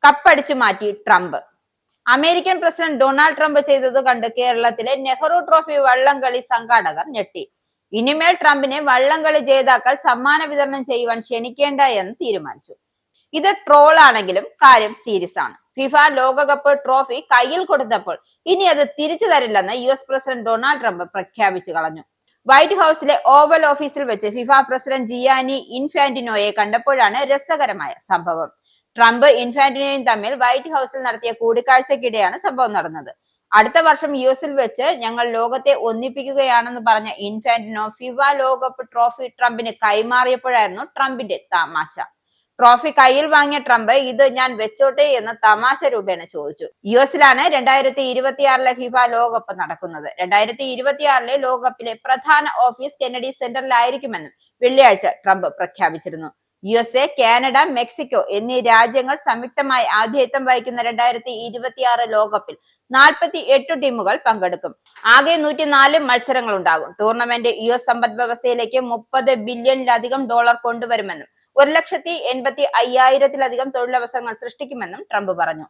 കപ്പടിച്ചു മാറ്റി Trump. American president Donald Trump ചെയ്തത് കണ്ട് കേരളത്തിലെ നെഹ്റു ട്രോഫി വള്ളംകളി സംഘാടകർ ഞെട്ടി. ഇനിമേൽ ട്രംപിനെ വള്ളംകളി ജേതാക്കൾ സമ്മാന വിതരണം ചെയ്യുവാൻ ക്ഷണിക്കേണ്ട എന്ന് തീരുമാനിച്ചു. ഇത് ട്രോൾ ആണെങ്കിലും കാര്യം സീരിയസ് ആണ്. ഫിഫ ലോകകപ്പ് ട്രോഫി കയ്യിൽ കൊടുത്തപ്പോൾ ഇനി അത് തിരിച്ചു തരില്ലെന്ന് US പ്രസിഡന്റ് ഡൊണാൾഡ് ട്രംപ് പ്രഖ്യാപിച്ചു കളഞ്ഞു. വൈറ്റ് ഹൌസിലെ ഓവൽ ഓഫീസിൽ വെച്ച് ഫിഫ പ്രസിഡന്റ് ജിയാനി ഇൻഫാന്റിനോയെ കണ്ടപ്പോഴാണ് രസകരമായ സംഭവം. ട്രംപ് ഇൻഫാന്റിനോയും തമ്മിൽ വൈറ്റ് ഹൌസിൽ നടത്തിയ കൂടിക്കാഴ്ചക്കിടെയാണ് സംഭവം നടന്നത്. അടുത്ത വർഷം US വെച്ച് ഞങ്ങൾ ലോകത്തെ ഒന്നിപ്പിക്കുകയാണെന്ന് പറഞ്ഞ ഇൻഫാന്റിനോ ഫിഫ ലോകകപ്പ് ട്രോഫി ട്രംപിന് കൈമാറിയപ്പോഴായിരുന്നു ട്രംപിന്റെ തമാശ. ട്രോഫി കയ്യിൽ വാങ്ങിയ ട്രംപ് ഇത് ഞാൻ വെച്ചോട്ടെ എന്ന് തമാശ രൂപേണ ചോദിച്ചു. US-ലാണ് 2026 ഫിഫ ലോകകപ്പ് നടക്കുന്നത്. 2026 ലോകകപ്പിലെ പ്രധാന ഓഫീസ് കെന്നഡി സെന്ററിലായിരിക്കുമെന്നും വെള്ളിയാഴ്ച ട്രംപ് പ്രഖ്യാപിച്ചിരുന്നു. USA, കാനഡ, മെക്സിക്കോ എന്നീ രാജ്യങ്ങൾ സംയുക്തമായി ആതിഥേയത്വം വഹിക്കുന്ന 2026 ലോകകപ്പിൽ 48 ടീമുകൾ പങ്കെടുക്കും. ആകെ 104 മത്സരങ്ങൾ ഉണ്ടാകും. ടൂർണമെന്റ് US സമ്പദ് വ്യവസ്ഥയിലേക്ക് $30 ബില്യണിലധികം കൊണ്ടുവരുമെന്നും 1,85,000-ലധികം തൊഴിലവസരങ്ങൾ സൃഷ്ടിക്കുമെന്നും ട്രംപ് പറഞ്ഞു.